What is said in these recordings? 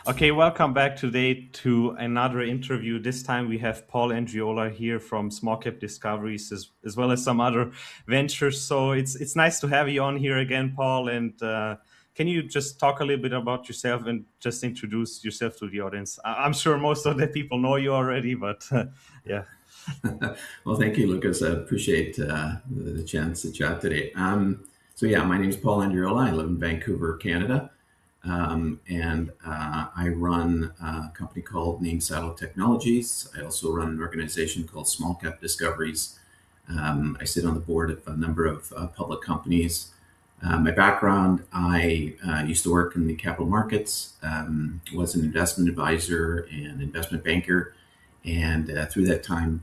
Okay, welcome back today to another interview. This time we have Paul Andreola here from Small Cap Discoveries, as well as some other ventures. So it's nice to have you on here again, Paul. And can you just talk a little bit about yourself and just introduce yourself to the audience? I'm sure most of the people know you already, but yeah. Well, thank you, Lucas. I appreciate the chance to chat today. My name is Paul Andreola. I live in Vancouver, Canada, and I run a company called Name Saddle Technologies. I also run an organization called Small Cap Discoveries. I sit on the board of a number of public companies. My background, I used to work in the capital markets, was an investment advisor and investment banker, and through that time,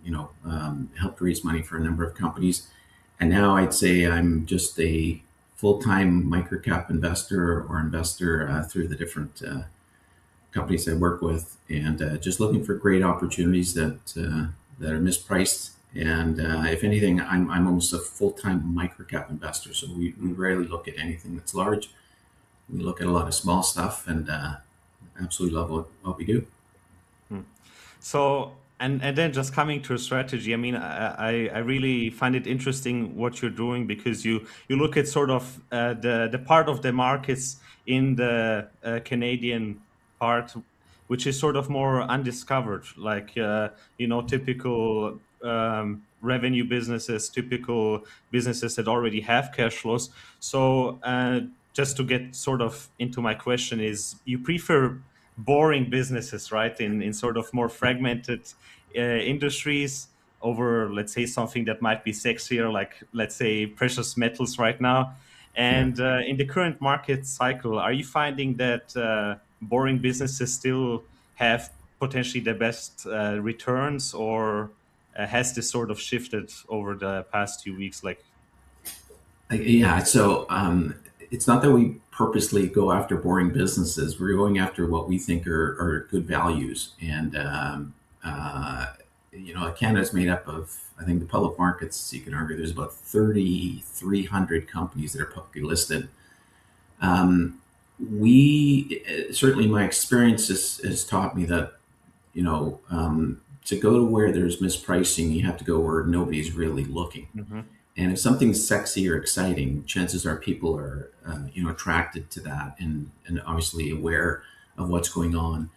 helped raise money for a number of companies. And now I'd say I'm just a full-time microcap investor or investor through the different companies I work with, and just looking for great opportunities that are mispriced. And if anything, I'm almost a full-time microcap investor. So we rarely look at anything that's large. We look at a lot of small stuff, and absolutely love what we do. So and then just coming to a strategy, I mean, I really find it interesting what you're doing because you look at sort of the part of the markets in the Canadian part, which is sort of more undiscovered, like typical revenue businesses, typical businesses that already have cash flows. So just to get sort of into my question is, you prefer boring businesses, right? In sort of more fragmented industries over, let's say, something that might be sexier, like let's say precious metals right now. Yeah. And in the current market cycle, are you finding that boring businesses still have potentially the best returns, or has this sort of shifted over the past few weeks? Like, So it's not that we purposely go after boring businesses. We're going after what we think are good values. And, Canada's made up of, I think the public markets, you can argue there's about 3,300 companies that are publicly listed. Certainly my experience has taught me that, to go to where there's mispricing, you have to go where nobody's really looking. mhm, And if something's sexy or exciting, chances are people are, attracted to that and obviously aware of what's going on.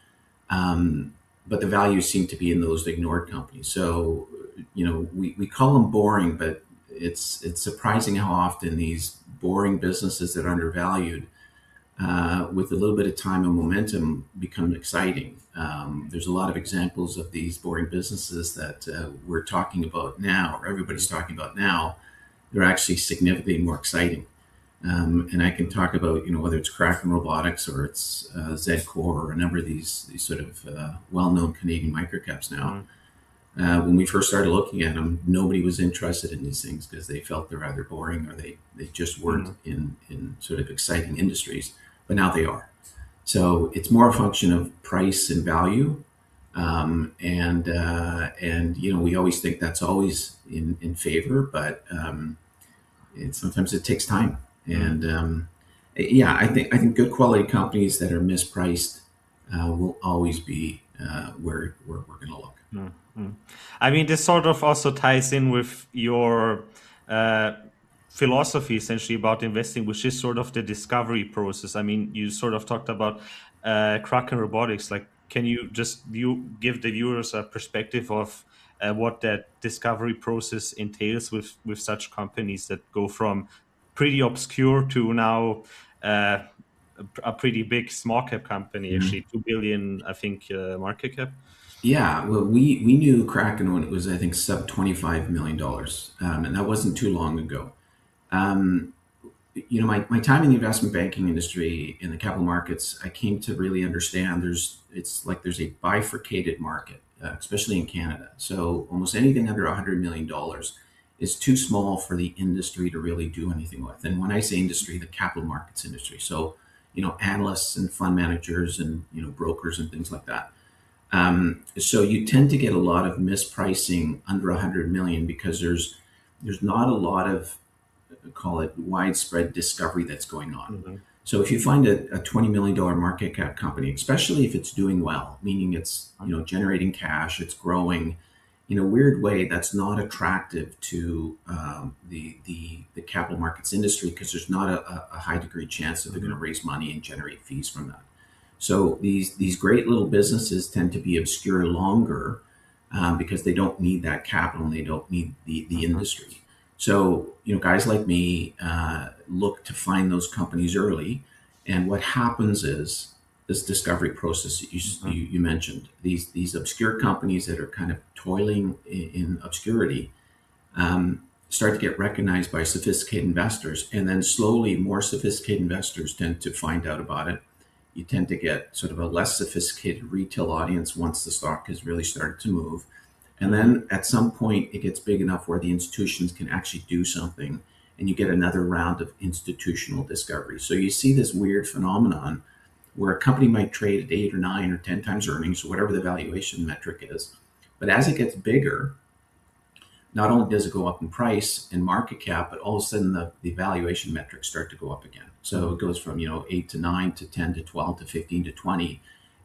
But the values seem to be in those ignored companies. So, we call them boring, but it's surprising how often these boring businesses that are undervalued, with a little bit of time and momentum, become exciting. There's a lot of examples of these boring businesses that we're talking about now, or everybody's talking about now. They're actually significantly more exciting. And I can talk about, whether it's Kraken Robotics or it's Zedcore or a number of these sort of well-known Canadian microcaps now. mhm, When we first started looking at them, nobody was interested in these things because they felt they're either boring or they just weren't mhm, in sort of exciting industries. But now they are. So it's more a function of price and value. We always think that's always in favor, but sometimes it takes time. mhm. And I think good quality companies that are mispriced will always be where we're going to look. Mm. I mean, this sort of also ties in with your uh, philosophy essentially about investing, which is sort of the discovery process. I mean, you sort of talked about Kraken Robotics. Like, can you just give the viewers a perspective of what that discovery process entails with such companies that go from pretty obscure to now a pretty big small cap company, Mhm. actually 2 billion, I think, market cap. Yeah, well, we knew Kraken when it was, I think, sub $25 million, and that wasn't too long ago. Um, my time in the investment banking industry in the capital markets, I came to really understand there's a bifurcated market, especially in Canada. So almost anything under $100 million is too small for the industry to really do anything with. And when I say industry, the capital markets industry. So, analysts and fund managers and, brokers and things like that. So you tend to get a lot of mispricing under 100 million because there's not a lot of, call it, widespread discovery that's going on. Mhm. So if you find a $20 million market cap company, especially if it's doing well, meaning it's, generating cash, it's growing, in a weird way, that's not attractive to the capital markets industry because there's not a high degree chance that they're going to Mhm. raise money and generate fees from that. So these great little businesses tend to be obscure longer because they don't need that capital and they don't need the Mhm. industry. So guys like me look to find those companies early, and what happens is this discovery process that Mhm. you mentioned, these obscure companies that are kind of toiling in obscurity start to get recognized by sophisticated investors, and then slowly more sophisticated investors tend to find out about it. You tend to get sort of a less sophisticated retail audience once the stock has really started to move. And Mhm. then at some point, it gets big enough where the institutions can actually do something, and you get another round of institutional discovery. So you see this weird phenomenon where a company might trade at 8 or 9 or 10 times earnings, or whatever the valuation metric is. But as it gets bigger, not only does it go up in price and market cap, but all of a sudden the valuation metrics start to go up again. So Mhm. it goes from 8 to 9 to 10 to 12 to 15 to 20.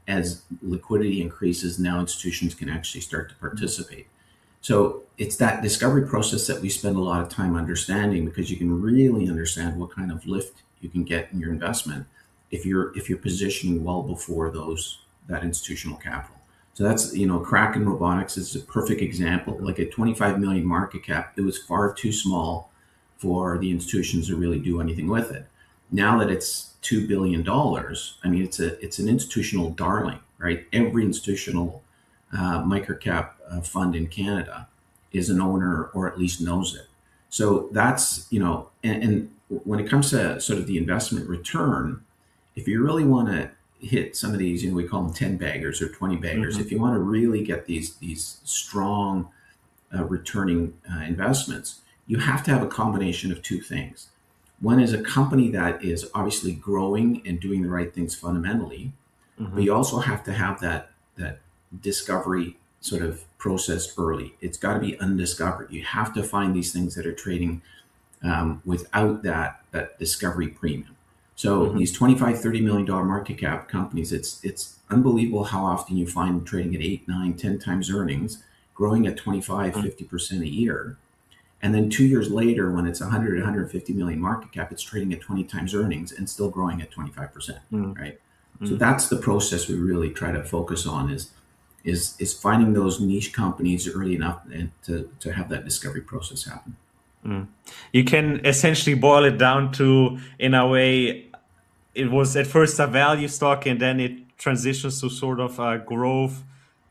As liquidity increases, now institutions can actually start to Mhm. participate. So it's that discovery process that we spend a lot of time understanding, because you can really understand what kind of lift you can get in your investment if you're positioning well before that institutional capital. So that's Kraken Robotics is a perfect example. Like at 25 million market cap, it was far too small for the institutions to really do anything with it. Now that it's $2 billion, I mean it's an institutional darling, right? Every institutional microcap fund in Canada is an owner or at least knows it. So that's and when it comes to sort of the investment return, if you really want to hit some of these, we call them 10 baggers or 20 baggers. Mhm. If you want to really get these strong returning investments, you have to have a combination of two things. One is a company that is obviously growing and doing the right things fundamentally, but Mhm. you also have to have that discovery sort of process early. It's got to be undiscovered. You have to find these things that are trading without that discovery premium. So Mhm. these 25, $30 million market cap companies, it's unbelievable how often you find them trading at 8, 9, 10 times earnings, growing at 25, Mhm. 50% a year. And then 2 years later, when it's 100, 150 million market cap, it's trading at 20 times earnings and still growing at 25%, Mhm. right? So Mhm. that's the process we really try to focus on is finding those niche companies early enough and to have that discovery process happen. Mhm. You can essentially boil it down to, in a way, it was at first a value stock and then it transitions to sort of a growth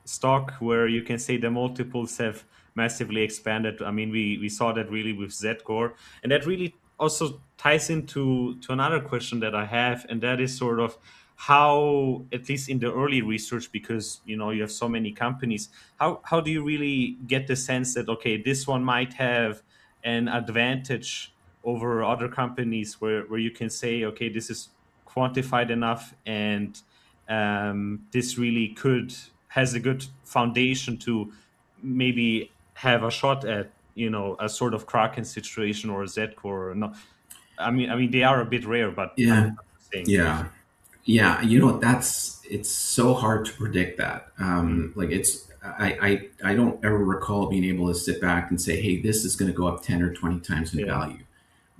stock where you can say the multiples have massively expanded. I mean, we saw that really with Zcore, and that really also ties into to another question that I have, and that is sort of how, at least in the early research, because you have so many companies, how do you really get the sense that, okay, this one might have an advantage over other companies where you can say, okay, this is quantified enough, and this really could has a good foundation to maybe have a shot at a sort of Kraken situation or a Zcore or no. I mean they are a bit rare, but I'm Yeah, just saying. yeah, yeah. That's it's so hard to predict that. Mm, Like I don't ever recall being able to sit back and say, hey, this is going to go up 10 or 20 times in yeah. value.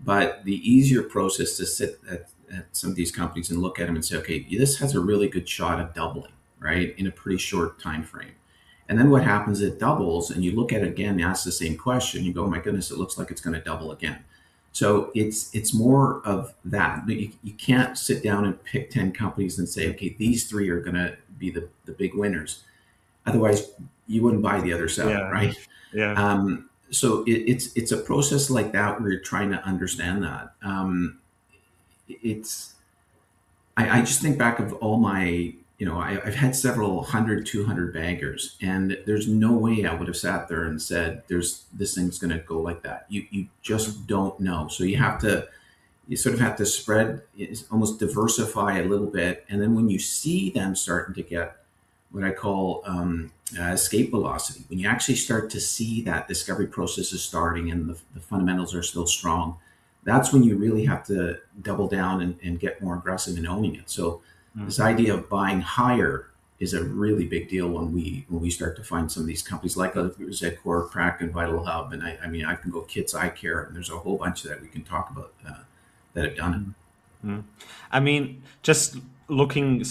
But the easier process to sit at some of these companies and look at them and say, okay, this has a really good shot of doubling, right, in a pretty short time frame. And then what happens? It doubles, and you look at it again, ask the same question. You go, oh my goodness, it looks like it's going to double again. So it's more of that. But you can't sit down and pick 10 companies and say, okay, these three are going to be the big winners. Otherwise, you wouldn't buy the other seven, Yeah. right? Yeah. So it's a process like that where you're trying to understand that. It's I just think back of all my I've had several 100, 200 baggers, and there's no way I would have sat there and said there's this thing's going to go like that. You Mhm. just don't know. So you sort of have to spread, almost diversify a little bit, and then when you see them starting to get what I call escape velocity, when you actually start to see that discovery process is starting and the fundamentals are still strong, that's when you really have to double down and get more aggressive in owning it. So this idea of buying higher is a really big deal when we start to find some of these companies like Zedcor, Kraken, Vital Hub, and I mean I can go Kits Eye Care, and there's a whole bunch that we can talk about that have done it. Mm. I mean, just looking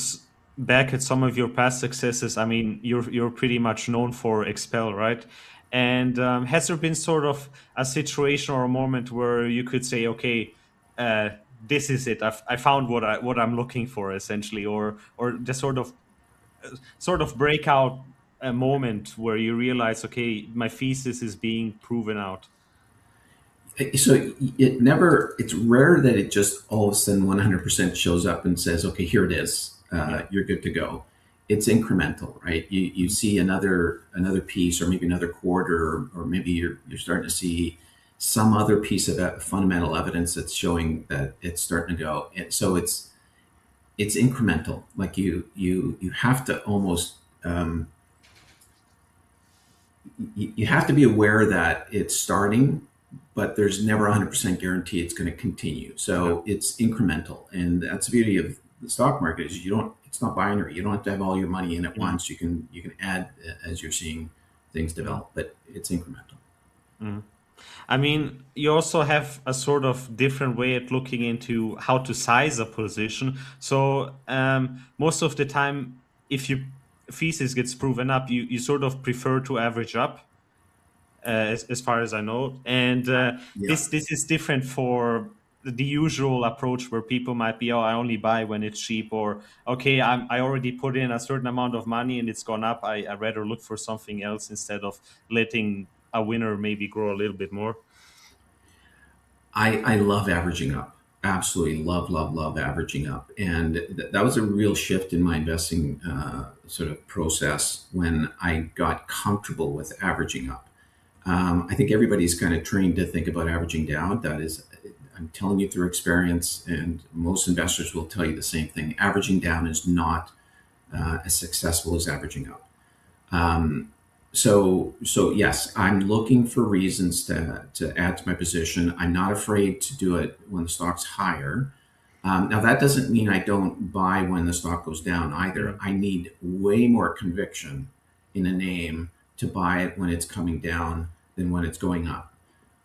back at some of your past successes, I mean, you're pretty much known for Expel, right? And has there been sort of a situation or a moment where you could say, okay, uh, this is it. I found what I'm looking for, essentially, or the sort of breakout a moment where you realize, okay, my thesis is being proven out. So it's rare that it just all of a sudden 100% shows up and says, okay, here it is. Yeah. You're good to go. It's incremental, right? You see another piece, or maybe another quarter, or maybe you're starting to see some other piece of fundamental evidence that's showing that it's starting to go. And so it's incremental. Like you have to almost you have to be aware that it's starting, but there's never 100% guarantee it's going to continue. So it's incremental, and that's the beauty of the stock market is you don't. It's not binary. You don't have to have all your money in at Mm, once. You can add as you're seeing things mm, develop, but it's incremental. mm. I mean, you also have a sort of different way at looking into how to size a position. So most of the time, if your thesis gets proven up, you sort of prefer to average up, as far as I know. And Yeah. this is different for the usual approach where people might be, oh, I only buy when it's cheap, or okay, I already put in a certain amount of money and it's gone up. I rather look for something else instead of letting a winner maybe grow a little bit more. I love averaging up. Absolutely love averaging up. And that was a real shift in my investing sort of process when I got comfortable with averaging up. I think everybody's kind of trained to think about averaging down. That is, I'm telling you through experience, and most investors will tell you the same thing. Averaging down is not as successful as averaging up. So yes, I'm looking for reasons to add to my position. I'm not afraid to do it when the stock's higher. Now that doesn't mean I don't buy when the stock goes down either. Mm, I need way more conviction in a name to buy it when it's coming down than when it's going up.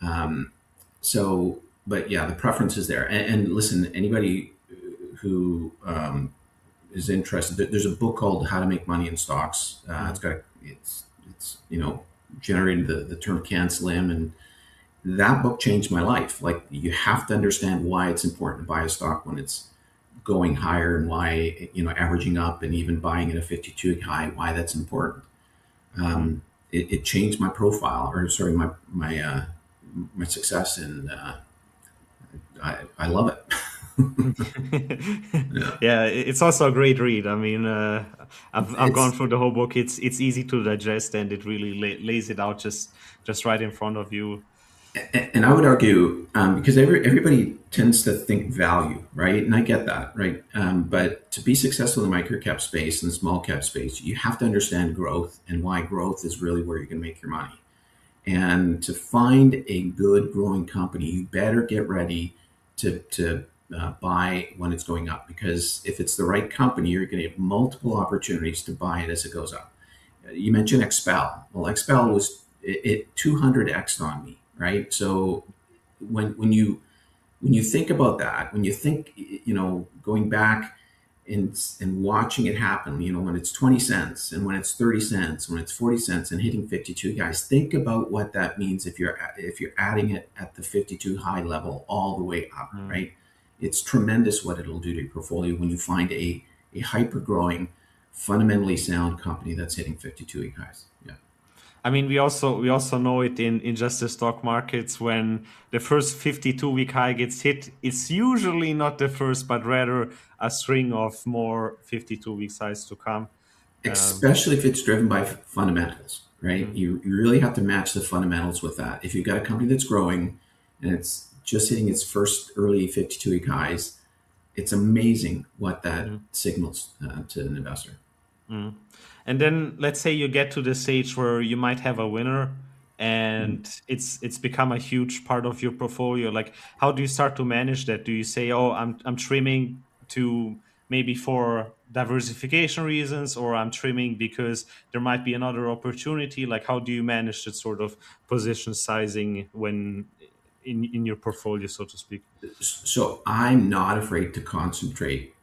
Um, but yeah, the preference is there. And listen, anybody who is interested, there's a book called How to Make Money in Stocks. mm, It's generated the term can slim, and that book changed my life. Like you have to understand why it's important to buy a stock when it's going higher, and why averaging up and even buying at a 52 high, why that's important. mm. It changed my profile, or sorry, my success, and I love it. Yeah, Yeah, it's also a great read. I mean, I've gone it's through the whole book. It's easy to digest, and it really lays it out just right in front of you. and I would argue because everybody tends to think value, right? And I get that, right? But to be successful in the microcap space and the small cap space, you have to understand growth and why growth is really where you're going to make your money. And to find a good growing company, you better get ready to buy when it's going up, because if it's the right company, you're going to have multiple opportunities to buy it as it goes up. You mentioned Expel. Well, Expel Mm, was it 200x on me, right? So when you think about that, when you think going back and watching it happen, when it's 20 cents and when it's 30 cents, when it's 40 cents and hitting 52, guys, think about what that means if you're adding it at the 52 high level all the way up, mm. right? It's tremendous what it'll do to your portfolio when you find a hyper growing, fundamentally sound company that's hitting 52 week highs. Yeah. I mean, we also know it in just the stock markets when the first 52-week high gets hit. It's usually not the first, but rather a string of more 52-week highs to come. Um, Especially if it's driven by fundamentals, right? mm, You really have to match the fundamentals with that. If you've got a company that's growing and it's just hitting its first early 52-week highs, it's amazing what that mm. signals to an investor. Mm. And then let's say you get to the stage where you might have a winner, and it's become a huge part of your portfolio. Like, how do you start to manage that? Do you say, oh, I'm trimming to maybe for diversification reasons, or I'm trimming because there might be another opportunity? Like, how do you manage that sort of position sizing when in your portfolio, so to speak? So I'm not afraid to concentrate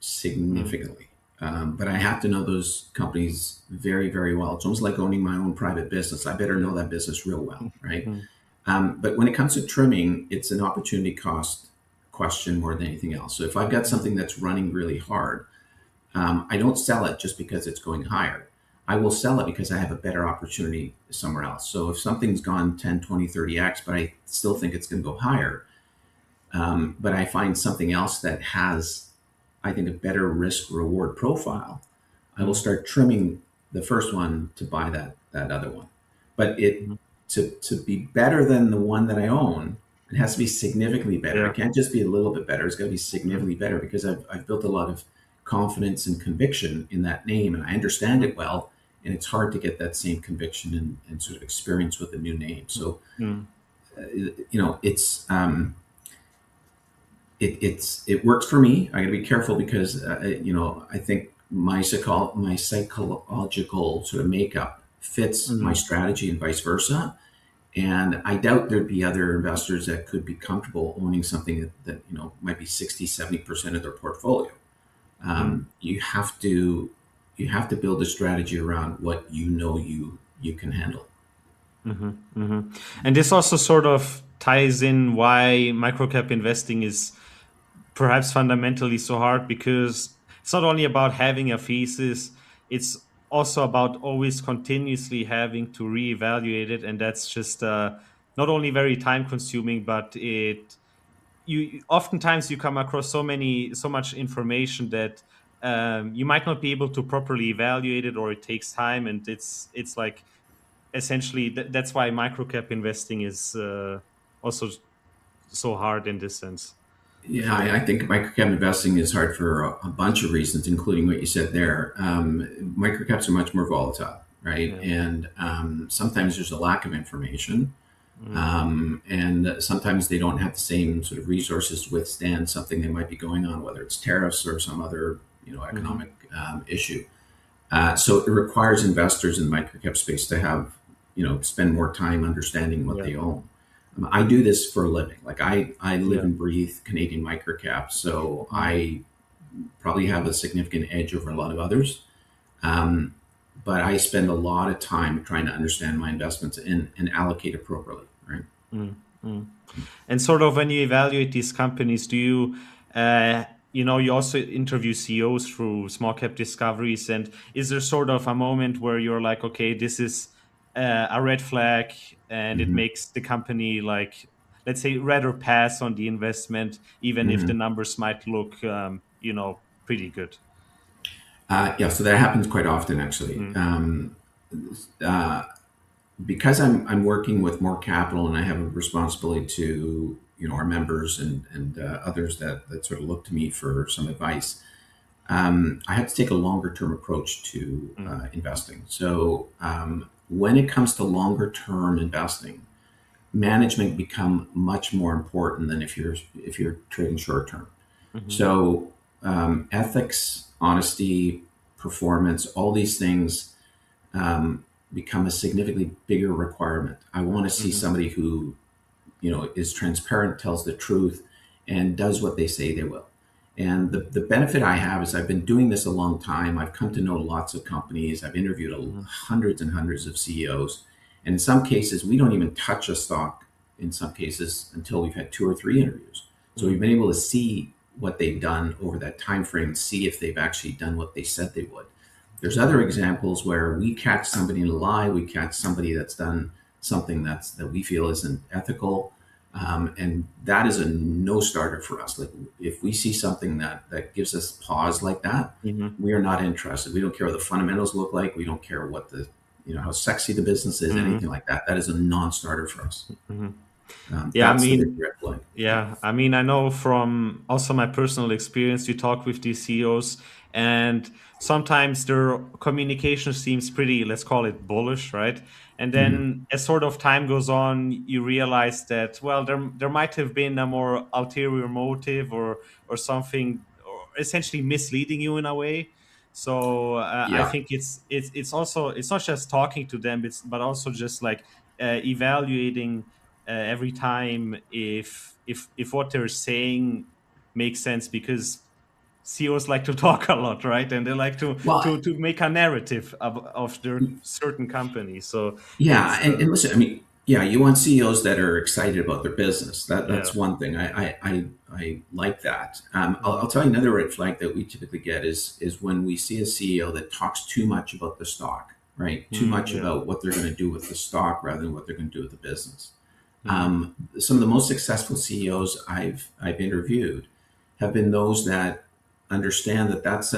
Mm, significantly, but I have to know those companies very, very well. It's almost like owning my own private business. I better know that business real well, right? mm, But when it comes to trimming, it's an opportunity cost question more than anything else. So if I've got mm, something that's running really hard, I don't sell it just because it's going higher. I will sell it because I have a better opportunity somewhere else. So if something's gone 10, 20, 30x, but I still think it's going to go higher, but I find something else that has, I think, a better risk reward profile, I will mm, start trimming the first one to buy that other one. But it mm. to be better than the one that I own, it has to be significantly better. Yeah. It can't just be a little bit better. It's got to be Mm, significantly better because I've built a lot of confidence and conviction in that name, and I understand mm, it well. And it's hard to get that same conviction and sort of experience with a new name. So mm, it's it works for me. I got to be careful because I think my psychological sort of makeup fits my mm, strategy and vice versa. And I doubt there'd be other investors that could be comfortable owning something that might be 60-70% of their portfolio. mm. You have to build a strategy around what you can handle. Hmm. Hmm. And this also sort of ties in why microcap investing is perhaps fundamentally so hard, because it's not only about having a thesis, it's also about always continuously having to reevaluate it. And that's just not only very time consuming, but it you oftentimes you come across so much information that you might not be able to properly evaluate it, or it takes time. And it's like essentially that's why microcap investing is also so hard in this sense. Yeah, I think microcap investing is hard for a bunch of reasons, including what you said there. Microcaps are much more volatile, right? Yeah. And sometimes there's a lack of information, Mm, and sometimes they don't have the same sort of resources to withstand something that might be going on, whether it's tariffs or some other mhm. economic issue. So it requires investors in the microcap space to have, spend more time understanding what Yeah. they own. I do this for a living. Like I live Yeah. and breathe Canadian microcaps, so Mm, I probably have a significant edge over a lot of others. Um, but I spend a lot of time trying to understand my investments and allocate appropriately, right? mm, mm. And sort of when you evaluate these companies, do you, you also interview CEOs through small cap discoveries, and is there sort of a moment where you're like, okay, this is a red flag, and it Mm-hmm. makes the company like, let's say, rather pass on the investment, even if the Mm-hmm. numbers might look, pretty good. Yeah, so that happens quite often, actually. Mm, Uh, because I'm working with more capital and I have a responsibility to our members and others that sort of look to me for some advice. I have to take a longer term approach to mm, investing. So when it comes to longer term investing, management become much more important than if you're trading short term. mhm, So ethics, honesty, performance, all these things become a significantly bigger requirement. I want to see mhm, somebody who is transparent, tells the truth, and does what they say they will. And the benefit I have is I've been doing this a long time. I've come to know lots of companies. I've interviewed mhm, hundreds and hundreds of CEOs. And in some cases, we don't even touch a stock in some cases until we've had two or three interviews. So we've mhm, been able to see what they've done over that time frame, see if they've actually done what they said they would. There's other examples where we catch somebody in a lie, we catch somebody that's done something that we feel isn't ethical, and that is a no starter for us. Like if we see something that gives us pause like that, mhm, we are not interested. We don't care what the fundamentals look like. We don't care what how sexy the business is, mhm, anything like that. That is a non-starter for us. mhm. Yeah, I That's the big mean, red flag. yeah, I mean, I know from also my personal experience, you talk with these CEOs, and sometimes their communication seems pretty, let's call it bullish, right? And Mhm. then as sort of time goes on, you realize that, well, there might have been a more ulterior motive or something, or essentially misleading you in a way. So I Yeah. think it's also it's not just talking to them, it's but also just like evaluating every time if what they're saying makes sense, because CEOs like to talk a lot, right? And they like Well, to make a narrative of their certain company. So yeah, it's and listen, I mean, yeah, you want CEOs that are excited about their business. yeah. That's one thing. I like that. I'll Mhm. tell you another red flag that we typically get is when we see a CEO that talks too much about the stock, right? Too Mhm. much Yeah. about what they're going to do with the stock rather than what they're going to do with the business. Mhm. Some of the most successful CEOs I've interviewed have been those that understand that that's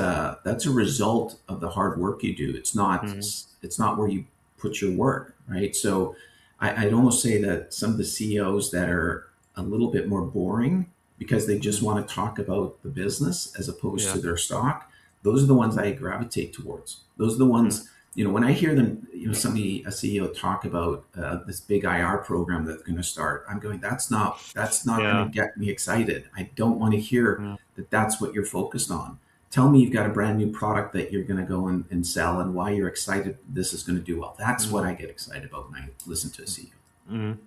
a result of the hard work you do. Mhm. It's not where you put your work, right? So I'd almost say that some of the CEOs that are a little bit more boring because they just Mhm. want to talk about the business as opposed Yeah. to their stock, those are the ones I gravitate towards. Those are the Mhm. ones, when I hear them, a CEO talk about this big IR program that's going to start, I'm going, that's not going to Yeah. get me excited. I don't want to hear Yeah. that that's what you're focused on. Tell me you've got a brand new product that you're going to go and sell and why you're excited this is going to do well. That's what Mhm. I get excited about when I listen to a CEO. Mhm.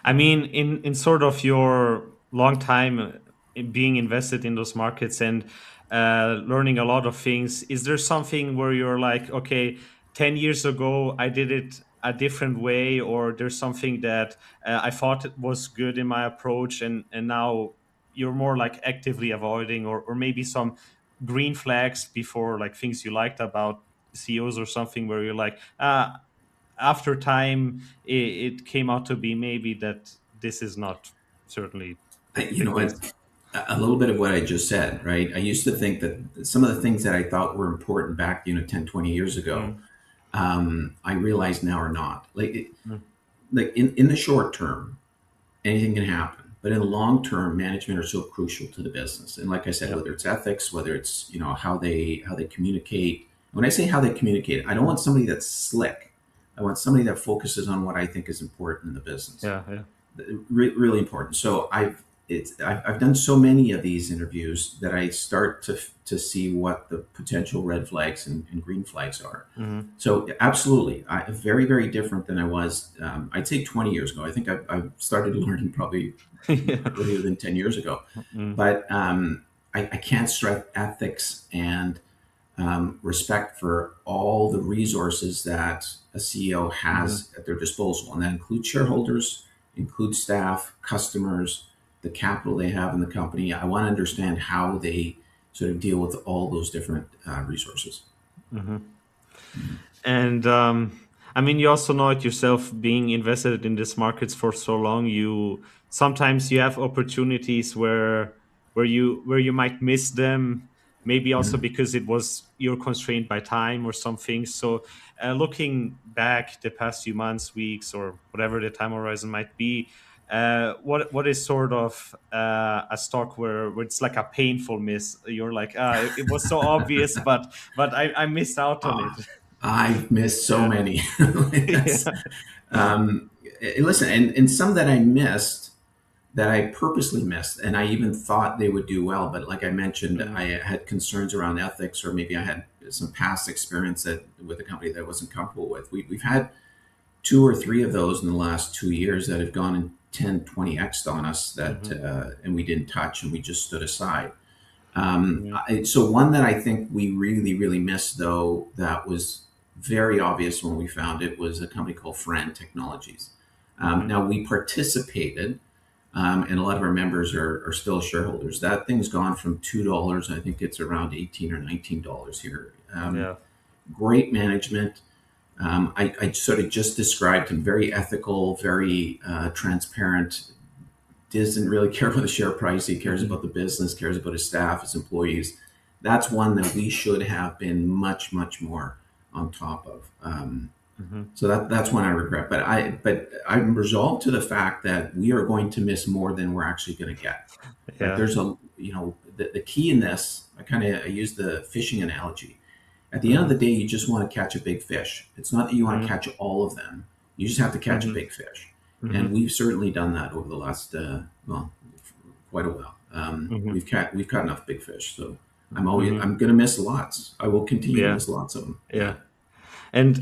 I mean, in sort of your long time in being invested in those markets and learning a lot of things, is there something where you're like, okay, 10 years ago I did it a different way, or there's something that I thought it was good in my approach, and now you're more like actively avoiding, or maybe some green flags before, like things you liked about CEOs or something, where you're like, after time it came out to be maybe that this is not certainly You the know case. what? A little bit of what I just said, right? I used to think that some of the things that I thought were important back, 10, 20 years ago, Mm, I realize now are not. mm, Like in the short term, anything can happen. But in the long term, management are so crucial to the business. And like I said, yeah. whether it's ethics, whether it's how they communicate. When I say how they communicate, I don't want somebody that's slick. I want somebody that focuses on what I think is important in the business. Yeah. Yeah. Really important. So I've done so many of these interviews that I start to see what the potential red flags and green flags are. Hmm. So absolutely, very very different than I was. I'd say 20 years ago. I think I started learning probably Yeah. earlier than 10 years ago. Mm, But I can't stress ethics and respect for all the resources that a CEO mhm. has at their disposal. And that includes shareholders, includes staff, customers, the capital they have in the company. I want to understand how they sort of deal with all those different resources. Mhm. And I mean, you also know it yourself, being invested in these markets for so long. You sometimes you have opportunities where you might miss them. Maybe also Mhm. because it was you're constrained by time or something. So, looking back the past few months, weeks, or whatever the time horizon might be, what is sort of a stock where it's like a painful miss? You're like, it was so obvious, but I missed out on it. Ah, I've missed so Yeah. many. That's, Yeah. listen, and some that I missed that I purposely missed, and I even thought they would do well. But like I mentioned, Mm, I had concerns around ethics, or maybe I had some past experience with a company that I wasn't comfortable with. We've had two or three of those in the last 2 years that have gone in 10, 20x on us mhm, and we didn't touch and we just stood aside. mhm, So one that I think we really, really missed, though, that was very obvious when we found it was a company called Fran Technologies. mhm, Now we participated, and a lot of our members are still shareholders. That thing's gone from $2. I think it's around $18 or $19 here. yeah, Great management. I sort of just described him, very ethical, very transparent, doesn't really care about the share price. He cares about mhm, the business, cares about his staff, his employees. That's one that we should have been much, much more on top of. Hmm. So that's one I regret. But I'm resolved to the fact that we are going to miss more than we're actually going to get. Right? Yeah. There's a the key in this. I use the fishing analogy. At the end of Hmm. the day, you just want to catch a big fish. It's not that you want to Hmm. catch all of them. You just have to catch a Hmm. big fish, and Hmm. we've certainly done that over the last quite a while. Hmm. We've caught enough big fish, so Hmm. I'm going to miss lots. I will continue to Yeah. miss lots of them. Yeah. Yeah.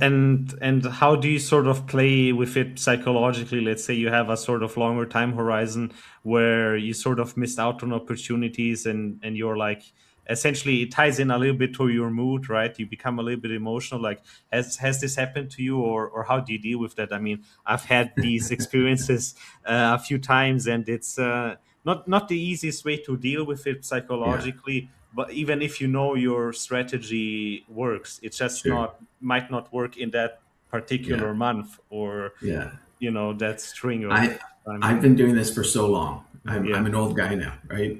And how do you sort of play with it psychologically? Let's say you have a sort of longer time horizon where you sort of missed out on opportunities, and you're like, essentially it ties in a little bit to your mood, right? You become a little bit emotional. Like, has this happened to you, or how do you deal with that? I mean, I've had these experiences a few times, and it's not the easiest way to deal with it Yeah. psychologically. But even if you know your strategy works, it's just Sure. not might not work in that Yeah. particular month, or Yeah. that string of I time. I've been doing this for so long. Yeah. I'm an old guy now, right?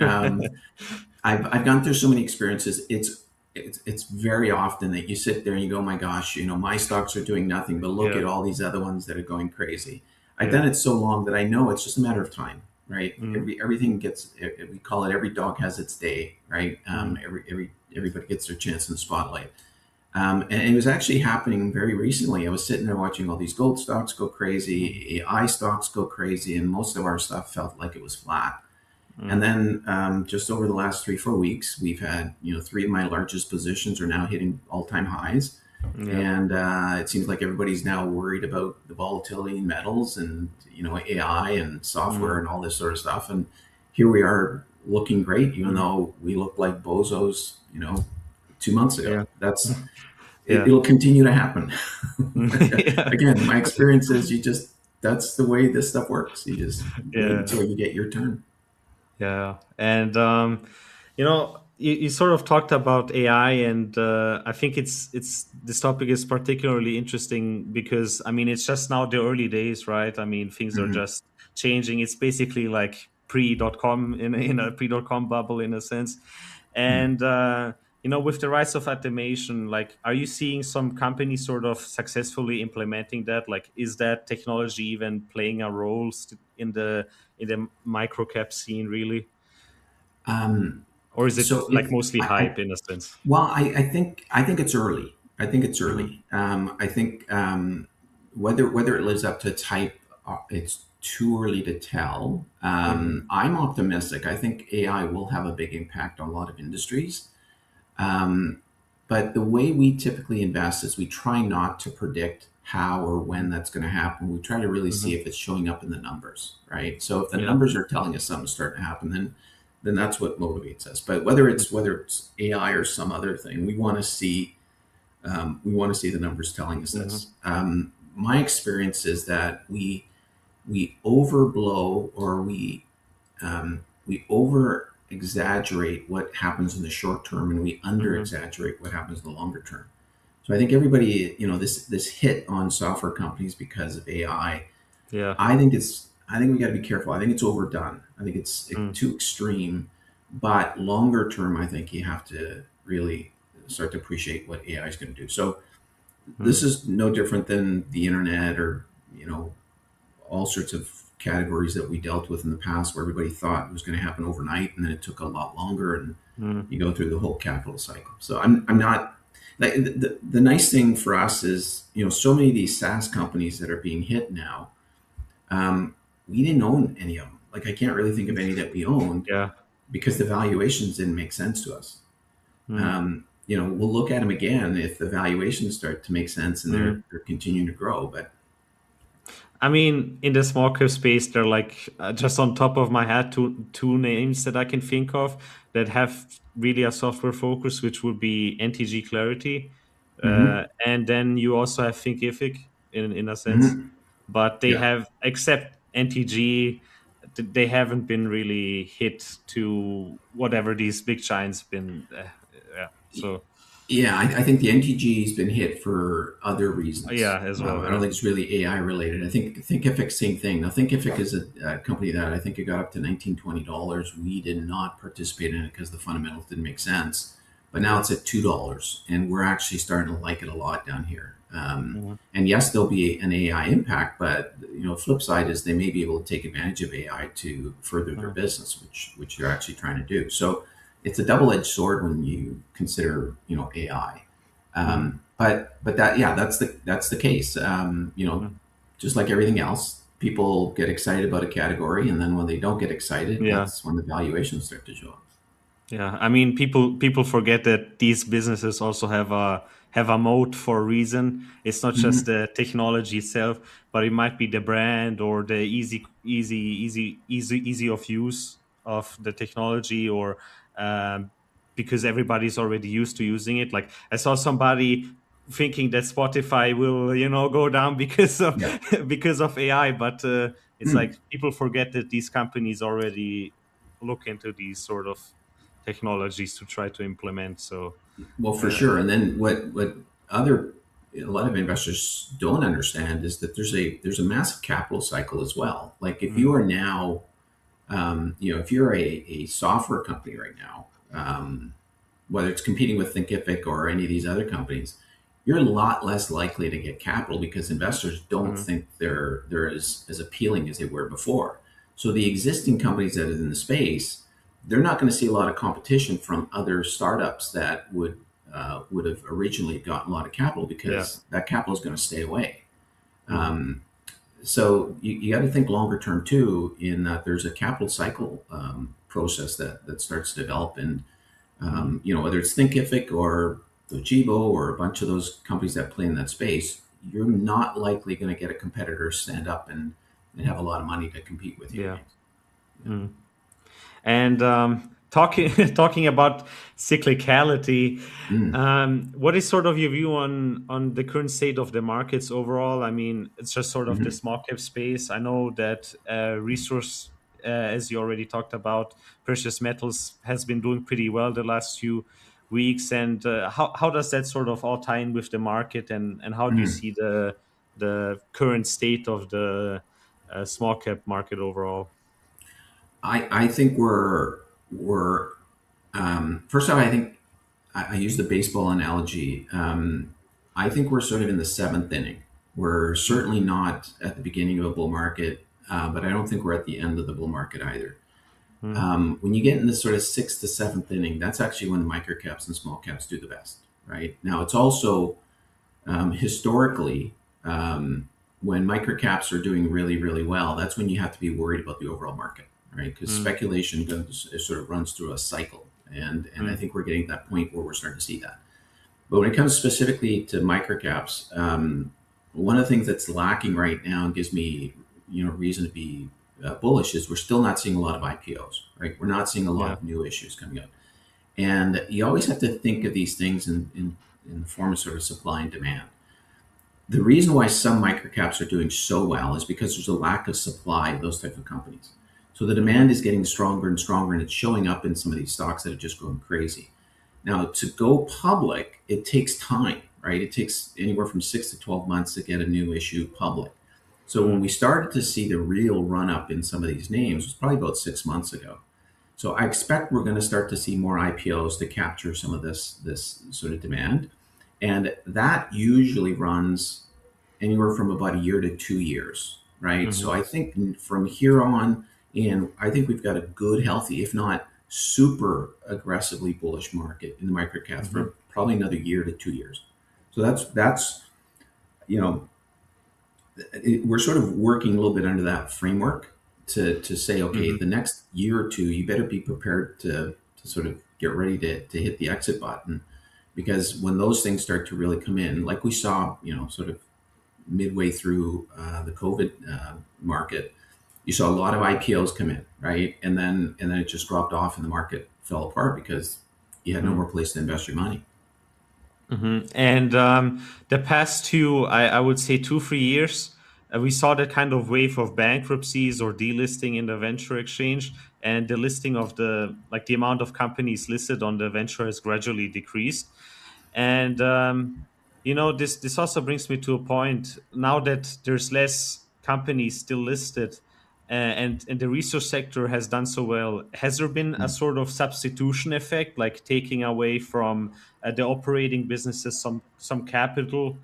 I've gone through so many experiences. It's very often that you sit there and you go, my gosh, my stocks are doing nothing, but look Yeah. at all these other ones that are going crazy. I've Yeah. done it so long that I know it's just a matter of time, right? Mm, Everything gets, we call it every dog has its day, right? mm, Everybody gets their chance in the spotlight. And it was actually happening very recently. I was sitting there watching all these gold stocks go mm, crazy, AI stocks go crazy, and most of our stuff felt like it was flat. And mm. then just over the last 3 4 weeks, we've had three of my largest positions are now hitting all time highs, Yeah. and it seems like everybody's now worried about the volatility in metals and AI and software Mm, and all this sort of stuff. And here we are looking great, even mm. though we look like bozos, 2 months ago. Yeah. Yeah. It'll continue to happen. Yeah. Again, my experience is that's the way this stuff works. You just wait Yeah. until you get your turn. Yeah, and you sort of talked about AI, and I think it's this topic is particularly interesting because I mean it's just now the early days, right? I mean things are Mhm. just changing. It's basically like pre.com in a pre.com bubble in a sense, and with the rise of automation, like, are you seeing some companies sort of successfully implementing that? Like, is that technology even playing a role in the microcap scene, really, Um, or is it so like it, mostly I hype in a sense? well, I think it's early. I think it's Hmm. early. I think whether it lives up to its hype, it's too early to tell. Hmm. I'm optimistic. I think AI will have a big impact on a lot of industries. Um, but the way we typically invest is we try not to predict how or when that's going to happen. We try to really see Hmm. if it's showing up in the numbers, right? So if the Yeah. numbers are telling us something's starting to happen, then that's what motivates us. But whether it's AI or some other thing, we want to see the numbers telling us Hmm. this. My experience is that we overblow or we over exaggerate what happens in the short term and we under Hmm. exaggerate what happens in the longer term. So I think everybody, this hit on software companies because of AI. Yeah. I think we got to be careful. I think it's overdone. I think it's Mm. too extreme. But longer term, I think you have to really start to appreciate what AI is going to do. So this Mm. is no different than the internet or you know all sorts of categories that we dealt with in the past where everybody thought it was going to happen overnight and then it took a lot longer and Mm. you go through the whole capital cycle. So I'm not like the nice thing for us is so many of these SaaS companies that are being hit now, we didn't own any of them. Like I can't really think of any that we owned Yeah. because the valuations didn't make sense to us. Mm. We'll look at them again if the valuations start to make sense and Mm. they're continuing to grow. But I mean, in the small cap space, they're like, just on top of my head, two names that I can think of that have really a software focus, which would be NTG Clarity, mm-hmm, and then you also have Thinkific in a sense, mm-hmm, but they yeah. have, except NTG, they haven't been really hit to whatever these big giants been. Yeah, so Yeah, I think the NTG has been hit for other reasons. yeah, as well. I don't Yeah. think it's really AI related. I think Thinkific, same thing. Now, Thinkific is a company that I think it got up to $19 20. We did not participate in it because the fundamentals didn't make sense. but now it's at $2, and we're actually starting to like it a lot down here. Mhm. And yes, there'll be an AI impact, but flip side is they may be able to take advantage of AI to further their Mhm. business, which they're actually trying to do. So it's a double-edged sword when you consider AI. Mhm. But that, yeah, that's the case. Mhm. Just like everything else, people get excited about a category, and then when they don't get excited, Yeah. that's when the valuations start to show up. Yeah, I mean, people forget that these businesses also have a moat for a reason. It's not just Hmm. the technology itself, but it might be the brand or the easy of use of the technology, or um, because everybody's already used to using it. Like I saw somebody thinking that Spotify will, go down because of Yeah. because of AI, but it's Hmm. like people forget that these companies already look into these sort of technologies to try to implement. So, Well, for uh, sure. And then what other a lot of investors don't understand is that there's a massive capital cycle as well. Like if you mm, are now, if you're a software company right now, whether it's competing with Thinkific or any of these other companies, you're a lot less likely to get capital because investors don't mm, think they're as appealing as they were before. So the existing companies that are in the space, they're not going to see a lot of competition from other startups that would have originally gotten a lot of capital yeah, because that capital is going to stay away. mm, Um, so you got to think longer term too, in that there's a capital cycle process that starts to develop, and mm, whether it's Thinkific or Dojibo or a bunch of those companies that play in that space, you're not likely going to get a competitor stand up and have a lot of money to compete with you yeah. against. Mm. And talking talking about cyclicality, Mm, what is sort of your view on the current state of the markets overall? I mean, it's just sort of the hmm small cap space. I know that resource, as you already talked about, precious metals has been doing pretty well the last few weeks. And how does that sort of all tie in with the market? And how do you mm. see the current state of the small cap market overall? I think we're first off, I think I use the baseball analogy. I think we're sort of in the seventh inning. We're Mm, certainly not at the beginning of a bull market, but I don't think we're at the end of the bull market either. mm, When you get in this sort of sixth to seventh inning, that's actually when the microcaps and small caps do the best, right? Now, it's also historically, when microcaps are doing really, really well, that's when you have to be worried about the overall market, right? Because mm, speculation it sort of runs through a cycle, and I mm. think we're getting to that point where we're starting to see that. But when it comes specifically to microcaps, one of the things that's lacking right now and gives me reason to be bullish is we're still not seeing a lot of IPOs, right? We're not seeing a lot Yeah. of new issues coming up, and you always have to think of these things in the form of sort of supply and demand. The reason why some microcaps are doing so well is because there's a lack of supply of those type of companies. So the Mhm. demand is getting stronger and stronger, and it's showing up in some of these stocks that have just gone crazy. Now, to go public, it takes time, right? It takes anywhere from 6 to 12 months to get a new issue public. So when we Mm, started to see the real run up in some of these names, it was probably about 6 months ago. So I expect we're going to start to see more IPOs to capture some of this sort of demand, and that usually runs anywhere from about a year to 2 years, right? So mhm, I think from here on in, I think we've got a good, healthy, if not super aggressively bullish market in the microcaps mhm, for probably another year to 2 years. So that's you know we're sort of working a little bit under that framework to say, okay, mhm, the next year or two, you better be prepared to sort of get ready to hit the exit button, because when those things start to really come in, like we saw, sort of midway through the COVID market, you saw a lot of IPOs come in, right? And then it just dropped off and the market fell apart because you had no mm, more place to invest your money. mhm. And the past two, I would say 2 3 years, we saw that kind of wave of bankruptcies or delisting in the venture exchange, and the listing of the amount of companies listed on the venture has gradually decreased. And this also brings me to a point now that there's less companies still listed. and the resource sector has done so well, has there been a sort of substitution effect, like taking away from the operating businesses some capital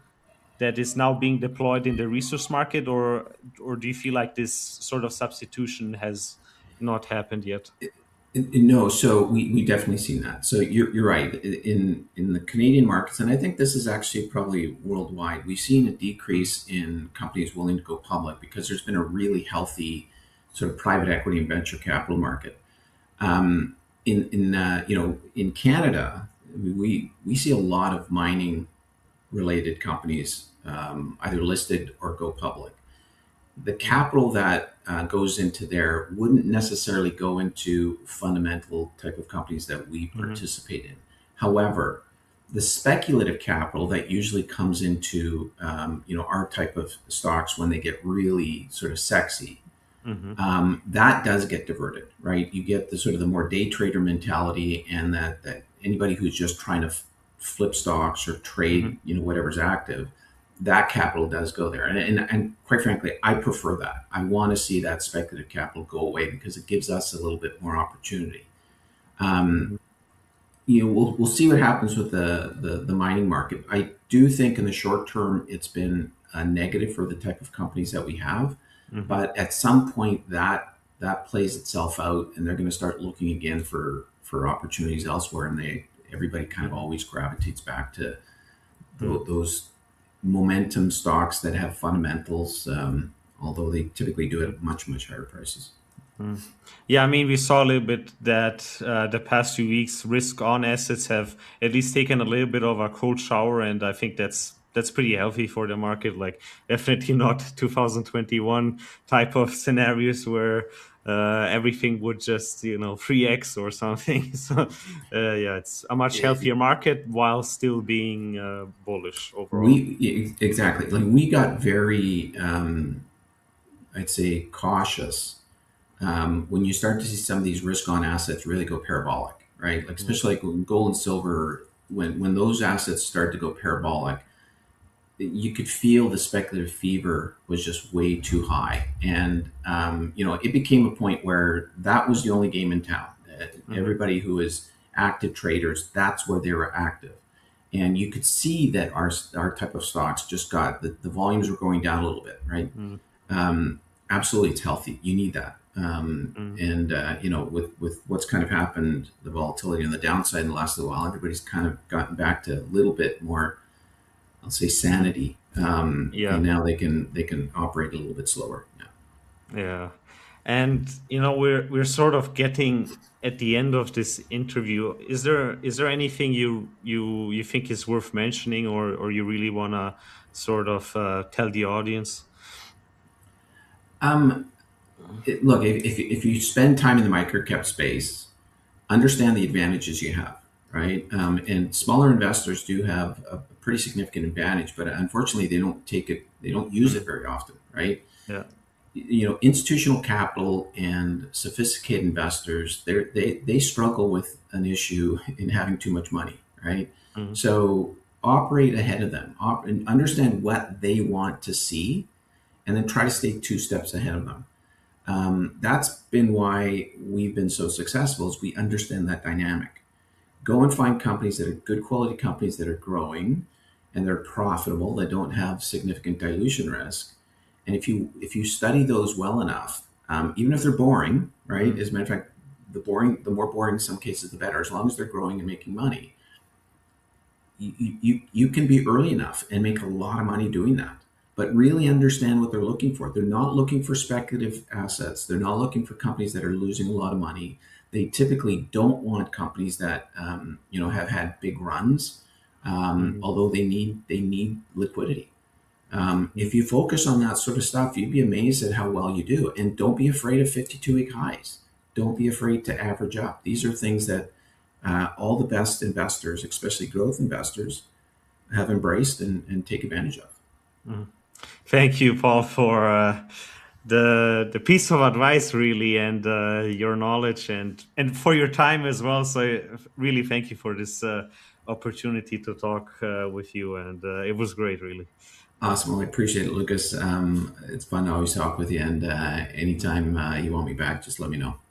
that is now being deployed in the resource market, or do you feel like this sort of substitution has not happened yet? No, so we definitely seen that. So you're right. In the Canadian markets, and I think this is actually probably worldwide, we've seen a decrease in companies willing to go public because there's been a really healthy sort of private equity and venture capital market. In Canada, we see a lot of mining related companies either listed or go public. The capital that goes into there wouldn't necessarily go into fundamental type of companies that we Mm-hmm. participate in. However, the speculative capital that usually comes into our type of stocks when they get really sort of sexy, Mm-hmm. that does get diverted, right? You get the sort of the more day trader mentality, and that anybody who's just trying to flip stocks or Mm-hmm. trade, whatever's active, that capital does go there. And quite frankly, I prefer that. I want to see that speculative capital go away because it gives us a little bit more opportunity. Um, Mm-hmm. we'll see what happens with the mining market. I do think in the short term it's been a negative for the type of companies that we have, Mm-hmm. but at some point that plays itself out, and they're going to start looking again for opportunities elsewhere, and everybody kind of always gravitates back to Mm-hmm. those momentum stocks that have fundamentals, although they typically do it at much higher prices. Mm. Yeah, I mean, we saw a little bit that the past few weeks, risk on assets have at least taken a little bit of a cold shower, and I think that's pretty healthy for the market. Like, definitely not 2021 type of scenarios where everything would just 3x or something. So yeah, it's a much healthier market while still being bullish overall. Exactly, like we got very, I'd say, cautious when you start to see some of these risk on assets really go parabolic, right? Like Mm, especially like when gold and silver, when those assets start to go parabolic, you could feel the speculative fever was just way too high, and it became a point where that was the only game in town. mhm, Everybody who is active traders, that's where they were active, and you could see that our type of stocks just got the volumes were going down a little bit, right? mm, Absolutely, it's healthy. You need that. mm. And with what's kind of happened, the volatility on the downside in the last little while, everybody's kind of gotten back to a little bit more, I'll say, sanity. Yeah. And now they can operate a little bit slower. Yeah. Yeah. And we're sort of getting at the end of this interview. Is there anything you think is worth mentioning, or you really want to sort of tell the audience? Um, Look, if you spend time in the microcap space, understand the advantages you have, right? And smaller investors do have a pretty significant advantage, but unfortunately, they don't take it. They don't use it Mm, very often, right? yeah. Institutional capital and sophisticated investors, they struggle with an issue in having too much money, right? Mm, So operate ahead of them, and understand what they want to see, and then try to stay two steps ahead of them. That's been why we've been so successful, is we understand that dynamic. Go and find companies that are good quality companies that are growing and they're profitable, that don't have significant dilution risk. And if you study those well enough, even if they're boring, right? mm, As a matter of fact, the more boring in some cases, the better. As long as they're growing and making money, you can be early enough and make a lot of money doing that. But really understand what they're looking for. They're not looking for speculative assets. They're not looking for companies that are losing a lot of money. They typically don't want companies that have had big runs, mm, although they need liquidity. mm, If you focus on that sort of stuff, you'd be amazed at how well you do. And don't be afraid of 52-week highs. Don't be afraid to average up. These are things that all the best investors, especially growth investors, have embraced and take advantage of. mm. Thank you, Paul, for the piece of advice, really, and your knowledge, and for your time as well. So, really, thank you for this opportunity to talk with you, and it was great, really. Awesome. Well, I appreciate it, Lucas. It's fun to always talk with you, and anytime you want me back, just let me know.